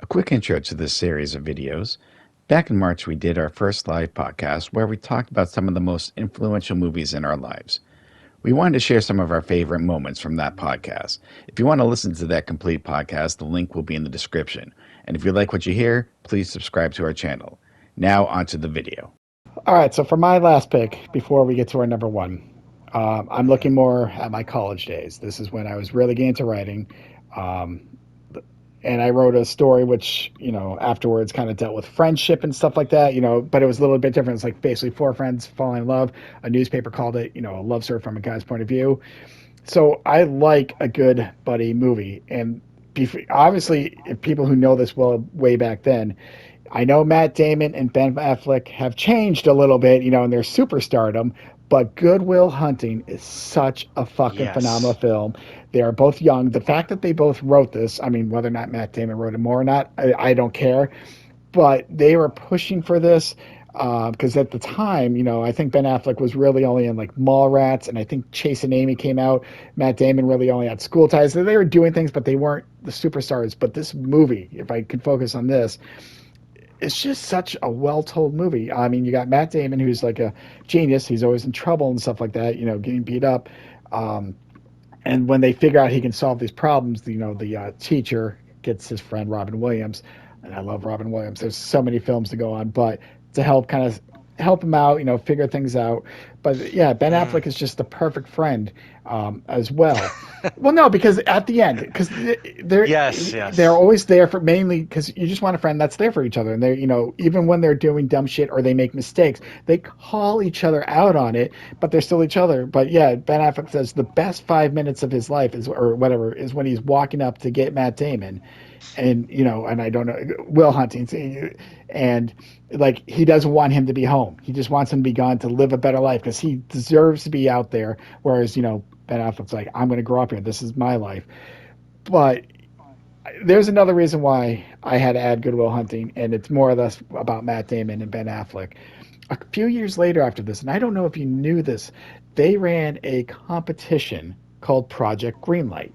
quick intro to this series of videos. Back in March, we did our first live podcast where we talked about some of the most influential movies in our lives. We wanted to share some of our favorite moments from that podcast. If you want to listen to that complete podcast, the link will be in the description. And if you like what you hear, please subscribe to our channel. Now, onto the video. All right, so for my last pick, before we get to our number one, I'm looking more at my college days. This is when I was really getting into writing. Um, and I wrote a story which, afterwards kind of dealt with friendship and stuff like that, but it was a little bit different. It's like basically four friends falling in love. A newspaper called it, a love story from a guy's point of view. So I like a good buddy movie. And obviously, if people who know this well way back then, I know Matt Damon and Ben Affleck have changed a little bit, in their superstardom, but Good Will Hunting is such a fucking phenomenal Yes. film. They are both young. The fact that they both wrote this, I mean, whether or not Matt Damon wrote it more or not, I don't care. But they were pushing for this because at the time, I think Ben Affleck was really only in like Mallrats, and I think Chase and Amy came out. Matt Damon really only had School Ties. So they were doing things, but they weren't the superstars. But this movie, if I could focus on this, it's just such a well-told movie. I mean, you got Matt Damon, who's like a genius. He's always in trouble and stuff like that, getting beat up. And when they figure out he can solve these problems, the teacher gets his friend Robin Williams, and I love Robin Williams. There's so many films to go on, but to help him out, figure things out. But yeah, Ben Affleck is just the perfect friend as well. Well, no, because at the end, because they're Yes, yes. they're always there for mainly because you just want a friend that's there for each other, and they even when they're doing dumb shit or they make mistakes, they call each other out on it, but they're still each other. But yeah, Ben Affleck says the best 5 minutes of his life is or whatever is when he's walking up to get Matt Damon, and and I don't know Will Hunting, and like he doesn't want him to be home. He just wants him to be gone to live a better life because he deserves to be out there. Whereas Ben Affleck's like, I'm going to grow up here. This is my life. But there's another reason why I had to add Good Will Hunting, and it's more or less about Matt Damon and Ben Affleck. A few years later after this, and I don't know if you knew this, they ran a competition called Project Greenlight.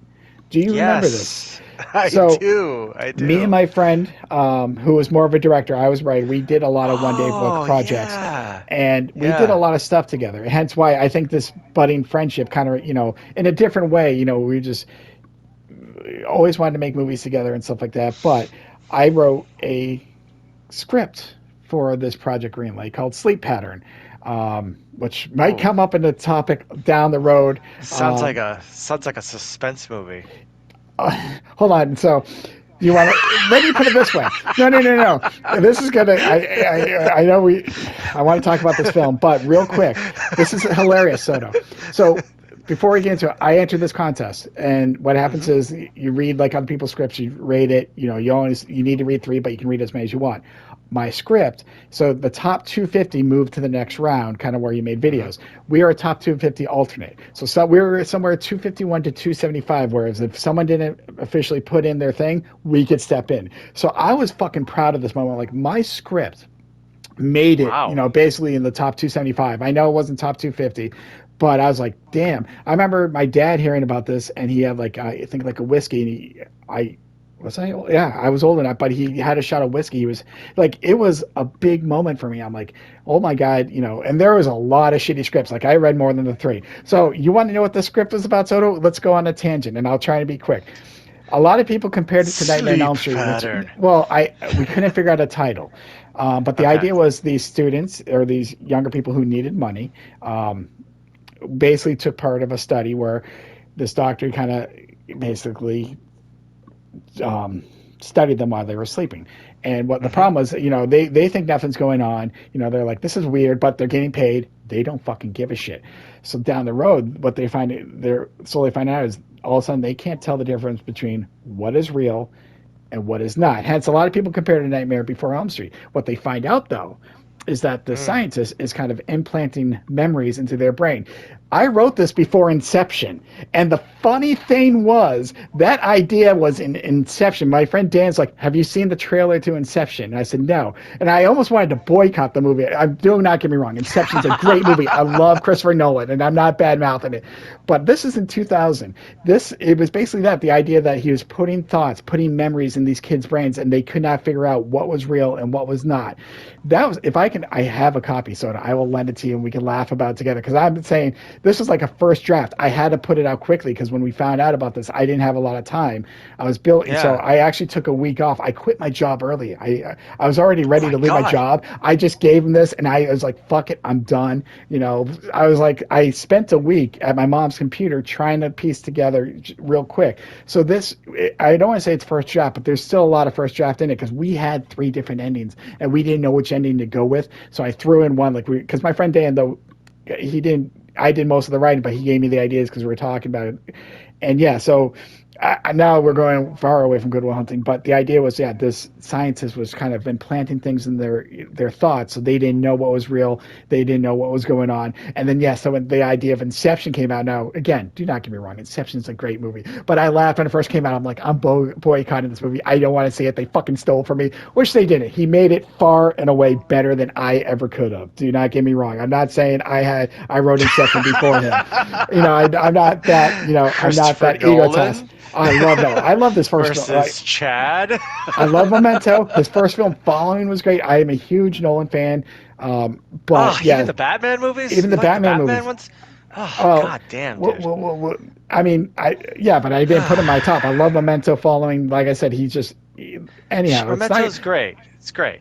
Do you remember this? Yes. I So do. I do. me and my friend, who was more of a director, I was writing. We did a lot of one day book Oh, projects, yeah. and we did a Yeah. lot of stuff together. Hence why I think this budding friendship kind of, in a different way, we just always wanted to make movies together and stuff like that. But I wrote a script for this Project Greenlight called Sleep Pattern, which might Oh, come up in the topic down the road. Um, sounds like a suspense movie. Hold on. So you want to? Let me put it this way. No, no, no, no. This is gonna. I know we. I want to talk about this film, but real quick, this is hilarious, Soto. So before we get into it, I entered this contest, and what happens Hmm. is you read like other people's scripts, you rate it. You need to read three, but you can read as many as you want. My script, so the top 250 moved to the next round, kind of where you made Hmm. videos. We are a top 250 alternate. So we were somewhere 251 to 275, whereas if someone didn't officially put in their thing, we could step in. So I was fucking proud of this moment. Like my script made it, Wow. basically in the top 275. I know it wasn't top 250, but I was like, damn. I remember my dad hearing about this, and he had like, I think like a whiskey, and I was I? Yeah, I was old enough, but he had a shot of whiskey. He was like, it was a big moment for me. I'm like, oh my god, and there was a lot of shitty scripts. Like I read more than the three. So you want to know what the script was about, Soto? Let's go on a tangent, and I'll try to be quick. A lot of people compared it to Nightmare on Sleep Elm Street, which, pattern. well, we couldn't figure out a title. But the Okay. idea was these students or these younger people who needed money basically took part of a study where this doctor kind of basically um, studied them while they were sleeping. And what the Hmm. problem was, they think nothing's going on. They're like, this is weird, but they're getting paid. They don't fucking give a shit. So down the road, what they're slowly finding out is all of a sudden they can't tell the difference between what is real and what is not. Hence, a lot of people compare to Nightmare Before Elm Street. What they find out, though, is that the Mm. scientist is kind of implanting memories into their brain. I wrote this before Inception. And the funny thing was, that idea was in Inception. My friend Dan's like, have you seen the trailer to Inception? And I said, no. And I almost wanted to boycott the movie. Do not get me wrong. Inception's a great movie. I love Christopher Nolan, and I'm not bad mouthing it. But this is in 2000. It was basically that the idea that he was putting thoughts, putting memories in these kids' brains, and they could not figure out what was real and what was not. That was, if I can, I have a copy, so I will lend it to you and we can laugh about it together. Because I've been saying this was like a first draft. I had to put it out quickly because when we found out about this, I didn't have a lot of time. I was built, Yeah. so I actually took a week off. I quit my job early. I was already ready to leave my God. job. I just gave him this, and I was like, "Fuck it, I'm done." You know, I was like, I spent a week at my mom's computer trying to piece together real quick. So this, I don't want to say it's first draft, but there's still a lot of first draft in it because we had 3 different endings and we didn't know which ending to go with. So I threw in one because my friend Dan, though, he didn't. I did most of the writing, but he gave me the ideas because we were talking about it. And yeah, so now we're going far away from Good Will Hunting, but the idea was, yeah, this scientist was kind of implanting things in their thoughts, so they didn't know what was real, they didn't know what was going on. And then, yeah, so when the idea of Inception came out, now, again, do not get me wrong, Inception is a great movie, but I laughed when it first came out. I'm like, I'm boycotting this movie. I don't want to see it. They fucking stole from me, which they didn't. He made it far and away better than I ever could have. Do not get me wrong. I'm not saying I wrote Inception before him. You know, I'm not that, I'm not that egotist. I love that. I love this first film. Versus Chad. I love Memento. His first film, Following, was great. I am a huge Nolan fan. But yeah, even the Batman movies. Even the Batman movies. Ones. Oh, God damn, dude. I mean, but I didn't put him in my top. I love Memento. Following, like I said, he's just anyhow. Memento's great. It's great.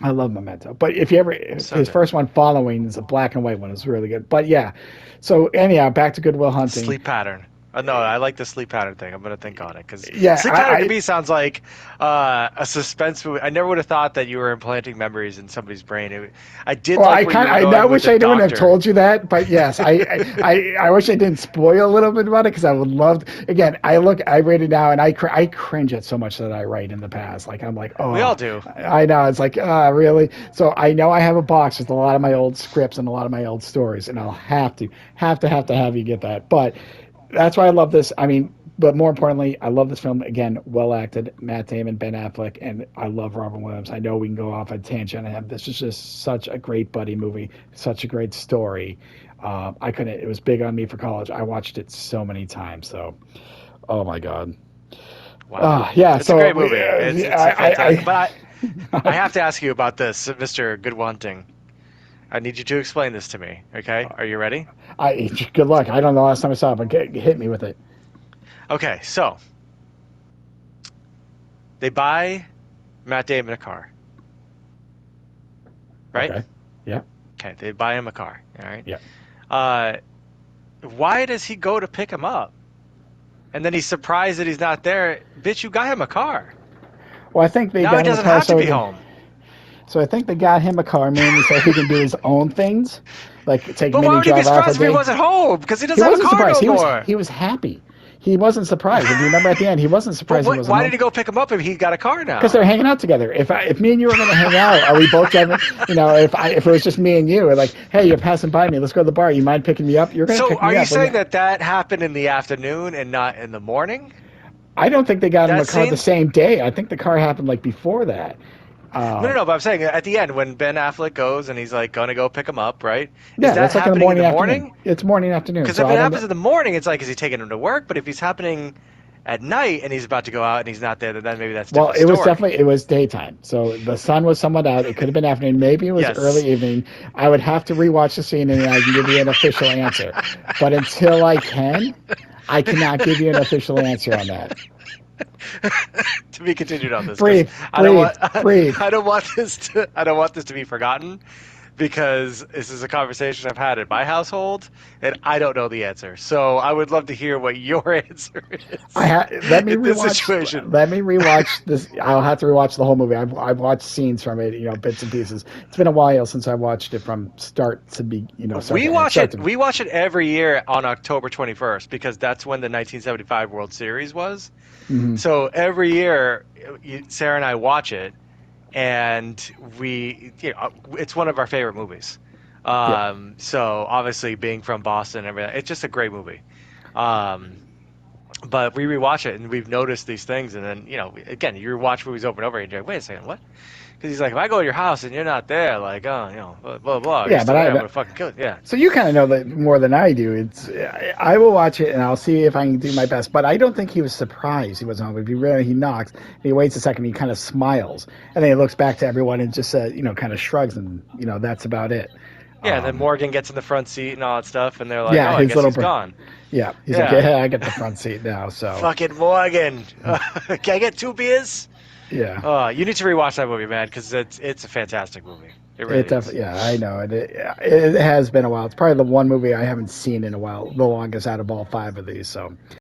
I love Memento. But his first one, Following, is a black and white one. It's really good. But yeah, so anyhow, back to Good Will Hunting. Sleep Pattern. No, I like the sleep pattern thing. I'm going to think on it because sleep pattern to me sounds like a suspense movie. I never would have thought that you were implanting memories in somebody's brain. I did. Well, like I wish I wouldn't have told you that, but yes, I wish I didn't spoil a little bit about it because I would love. Again, I read it now and I cringe at so much that I write in the past. Like I'm like, oh, we all do. I know. It's like, really. So I know I have a box with a lot of my old scripts and a lot of my old stories, and I'll have to have you get that, but. That's why I love this. I mean, but more importantly, I love this film. Again, well acted, Matt Damon, Ben Affleck, and I love Robin Williams. I know we can go off a tangent on him. This is just such a great buddy movie, such a great story. It was big on me for college. I watched it so many times. So, oh my God. Wow. Yeah. It's a great movie. It's fantastic. But I have to ask you about this, Mr. Good Will Hunting. I need you to explain this to me, okay? Are you ready? Good luck. I don't know the last time I saw it, but hit me with it. Okay, so they buy Matt Damon a car, right? Okay. Yeah. Okay, they buy him a car, all right? Yeah. Why does he go to pick him up? And then he's surprised that he's not there. Bitch, you got him a car. Well, I think now he doesn't have to be home. So I think they got him a car mainly so he can do his own things, like take But mini why would he be drive off. surprised if he wasn't home? Because he doesn't have a car no more. He was happy. He wasn't surprised. If you remember at the end, he wasn't surprised. Why did he go pick him up if he got a car now? Because they're hanging out together. If me and you were going to hang out, are we both driving? If it was just me and you, like, hey, you're passing by me, let's go to the bar. You mind picking me up? You're going to pick me up. So are you saying that happened in the afternoon and not in the morning? I don't think they got him a car the same day. I think the car happened like before that. No, but I'm saying at the end when Ben Affleck goes and he's like going to go pick him up, right? Yeah, that's like in the morning. Afternoon? It's morning afternoon. Because if it happens in the morning, it's like, is he taking him to work? But if he's happening at night and he's about to go out and he's not there, then maybe that's a different story. It was daytime. So the sun was somewhat out. It could have been afternoon. Maybe it was early evening. I would have to rewatch the scene and I can give you an official answer. But until I cannot give you an official answer on that. To be continued on this. Breathe. I don't want this to be forgotten because this is a conversation I've had in my household and I don't know the answer. So I would love to hear what your answer is. Let me rewatch this. I'll have to rewatch the whole movie. I've watched scenes from it, bits and pieces. It's been a while since I watched it from start to be, We watch it every year on October 21st because that's when the 1975 World Series was. Mm-hmm. So every year, Sarah and I watch it, and it's one of our favorite movies. So obviously being from Boston and everything, it's just a great movie. Um, but we rewatch it and we've noticed these things, and then again, you rewatch movies over and over, and you're like, wait a second, what? Because he's like, if I go to your house and you're not there, like, oh, blah blah blah, you're Yeah, still but there, I'm gonna fucking kill you. Yeah. so you kind of know that more than I do. I will watch it and I'll see if I can do my best. But I don't think he was surprised he wasn't home. If he knocks, and he waits a second, he kind of smiles, and then he looks back to everyone and just kind of shrugs, and that's about it. Yeah, and then Morgan gets in the front seat and all that stuff, and they're like, Yeah, oh, I his guess little he's gone. Yeah, he's like, yeah, I get the front seat now. So Fucking Morgan. Can I get 2 beers? yeah. You need to rewatch that movie, man, because it's a fantastic movie. It really is. Yeah, I know. It has been a while. It's probably the one movie I haven't seen in a while, the longest out of all 5 of these. So